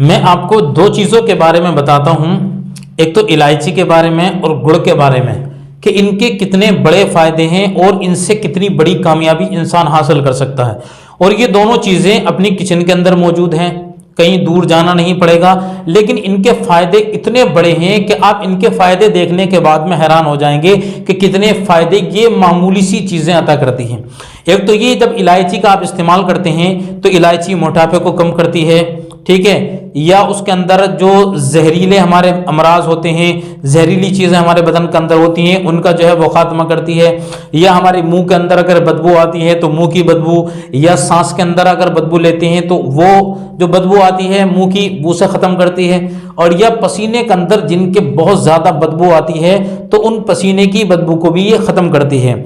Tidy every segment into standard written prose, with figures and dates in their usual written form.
मैं आपको दो चीज़ों के बारे में बताता हूँ, एक तो इलायची के बारे में और गुड़ के बारे में, कि इनके कितने बड़े फायदे हैं और इनसे कितनी बड़ी कामयाबी इंसान हासिल कर सकता है। और ये दोनों चीज़ें अपनी किचन के अंदर मौजूद हैं, कहीं दूर जाना नहीं पड़ेगा। लेकिन इनके फायदे इतने बड़े हैं कि आप इनके फायदे देखने के बाद में हैरान हो जाएंगे कि कितने फायदे ये मामूली सी चीज़ें अता करती हैं। एक तो ये, जब इलायची का आप इस्तेमाल करते हैं तो इलायची मोटापे को कम करती है, ठीक है, या उसके अंदर जो जहरीले हमारे अमराज होते हैं, जहरीली चीज़ें हमारे बदन के अंदर होती हैं, उनका जो है वो खात्मा करती है। या हमारे मुंह के अंदर अगर बदबू आती है तो मुंह की बदबू, या सांस के अंदर अगर बदबू लेते हैं तो वो जो बदबू आती है मुंह की, वो से ख़त्म करती है। और या पसीने के अंदर जिनके बहुत ज़्यादा बदबू आती है तो उन पसीने की बदबू को भी ये ख़त्म करती है।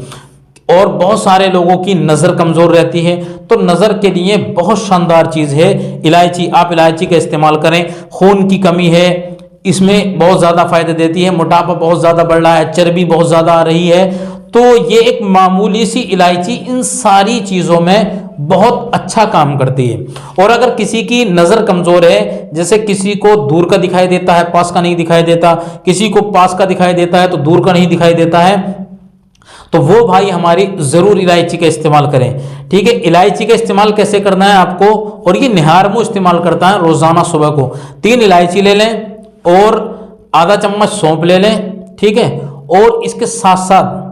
और बहुत सारे लोगों की नज़र कमज़ोर रहती है, तो नज़र के लिए बहुत शानदार चीज़ है इलायची। आप इलायची का इस्तेमाल करें। खून की कमी है, इसमें बहुत ज़्यादा फ़ायदे देती है। मोटापा बहुत ज़्यादा बढ़ रहा है, चर्बी बहुत ज़्यादा आ रही है, तो ये एक मामूली सी इलायची इन सारी चीज़ों में बहुत अच्छा काम करती है। और अगर किसी की नज़र कमज़ोर है, जैसे किसी को दूर का दिखाई देता है, पास का नहीं दिखाई देता, किसी को पास का दिखाई देता है तो दूर का नहीं दिखाई देता है, तो वो भाई हमारी ज़रूर इलायची का इस्तेमाल करें। ठीक है, इलायची का इस्तेमाल कैसे करना है आपको, और ये निहार मुँह इस्तेमाल करता है रोज़ाना सुबह को। 3 इलायची ले लें और आधा चम्मच सौंफ ले लें, ठीक है, और इसके साथ साथ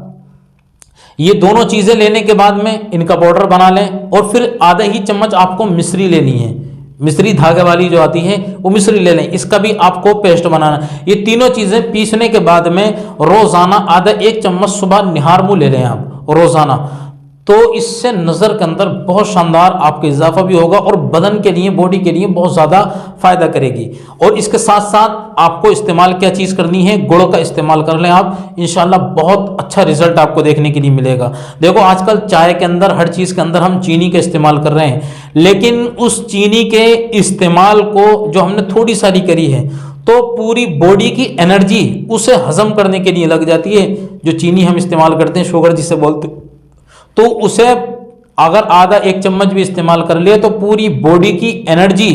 ये दोनों चीज़ें लेने के बाद में इनका पाउडर बना लें। और फिर आधा ही चम्मच आपको मिश्री लेनी है, मिश्री धागे वाली जो आती है वो मिश्री ले लें, इसका भी आपको पेस्ट बनाना। ये तीनों चीज़ें पीसने के बाद में रोज़ाना आधा 1 चम्मच सुबह निहार मुँह ले लें आप रोज़ाना, तो इससे नज़र के अंदर बहुत शानदार आपका इजाफा भी होगा और बदन के लिए, बॉडी के लिए बहुत ज़्यादा फ़ायदा करेगी। और इसके साथ साथ आपको इस्तेमाल क्या चीज़ करनी है, गुड़ का इस्तेमाल कर लें आप, इंशाल्लाह बहुत अच्छा रिजल्ट आपको देखने के लिए मिलेगा। देखो आजकल चाय के अंदर, हर चीज़ के अंदर हम चीनी का इस्तेमाल कर रहे हैं, लेकिन उस चीनी के इस्तेमाल को जो हमने थोड़ी सारी करी है तो पूरी बॉडी की एनर्जी उसे हजम करने के लिए लग जाती है। जो चीनी हम इस्तेमाल करते हैं, शुगर जिसे बोलते, तो उसे अगर आधा 1 चम्मच भी इस्तेमाल कर लिया तो पूरी बॉडी की एनर्जी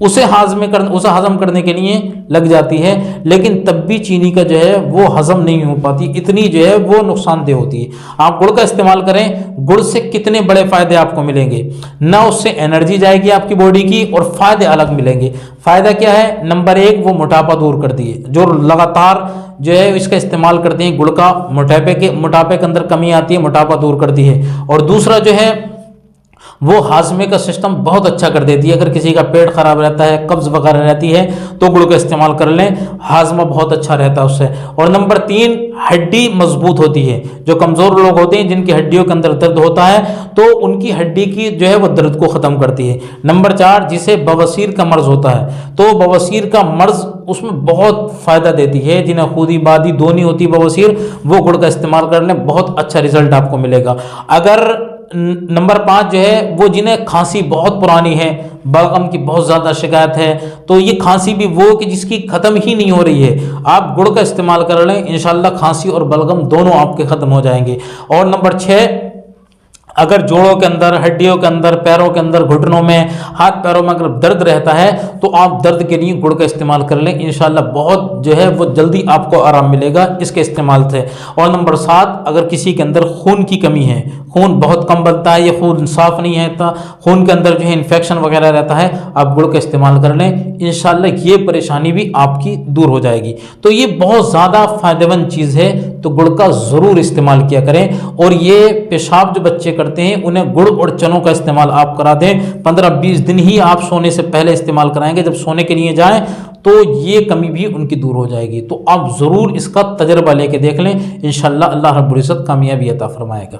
उसे हजम करने के लिए लग जाती है। लेकिन तब भी चीनी का जो है वो हजम नहीं हो पाती, इतनी जो है वो नुकसानदेह होती है। आप गुड़ का इस्तेमाल करें, गुड़ से कितने बड़े फायदे आपको मिलेंगे, ना उससे एनर्जी जाएगी आपकी बॉडी की और फायदे अलग मिलेंगे। फायदा क्या है, नंबर 1 वो मोटापा दूर करती है। जो लगातार जो है इसका इस्तेमाल करते हैं गुड़ का, मोटापे के अंदर कमी आती है, मोटापा दूर करती है। और दूसरा जो है वो हाजमे का सिस्टम बहुत अच्छा कर देती है। अगर किसी का पेट खराब रहता है, कब्ज वगैरह रहती है, तो गुड़ का इस्तेमाल कर लें, हाजमा बहुत अच्छा रहता है उससे। और नंबर 3, हड्डी मजबूत होती है। जो कमज़ोर लोग होते हैं, जिनकी हड्डियों के अंदर दर्द होता है, तो उनकी हड्डी की जो है वो दर्द को ख़त्म करती है। नंबर 4, जिसे बवासीर का मर्ज होता है, तो बवासीर का मर्ज उसमें बहुत फ़ायदा देती है। जिन्हें खुदी बादी दोनी होती है बवासीर, वो गुड़ का इस्तेमाल कर लें, बहुत अच्छा रिजल्ट आपको मिलेगा। अगर नंबर 5 जो है वो जिन्हें खांसी बहुत पुरानी है, बलगम की बहुत ज़्यादा शिकायत है, तो ये खांसी भी वो कि जिसकी ख़त्म ही नहीं हो रही है, आप गुड़ का इस्तेमाल कर लें, इंशाल्लाह खांसी और बलगम दोनों आपके ख़त्म हो जाएंगे। और नंबर 6, अगर जोड़ों के अंदर, हड्डियों के अंदर, पैरों के अंदर, घुटनों में, हाथ पैरों में अगर दर्द रहता है तो आप दर्द के लिए गुड़ का इस्तेमाल कर लें, इंशाल्लाह बहुत जो है वो जल्दी आपको आराम मिलेगा इसके इस्तेमाल से। और नंबर 7, अगर किसी के अंदर खून की कमी है, खून बहुत कम बनता है, ये खून साफ नहीं है, तो खून के अंदर जो है इन्फेक्शन वगैरह रहता है, आप गुड़ का इस्तेमाल कर लें, इंशाल्लाह ये परेशानी भी आपकी दूर हो जाएगी। तो ये बहुत ज़्यादा फ़ायदेमंद चीज़ है, तो गुड़ का ज़रूर इस्तेमाल किया करें। और ये पेशाब जो बच्चे करते हैं उन्हें गुड़ और चनों का इस्तेमाल आप करा दें। 15-20 दिन ही आप सोने से पहले इस्तेमाल कराएंगे, जब सोने के लिए जाएं तो ये कमी भी उनकी दूर हो जाएगी। तो आप ज़रूर इसका तजर्बा लेके देख लें, इंशाल्लाह अल्लाह रब्बुल इज़्ज़त कामयाबी अता फरमाएगा।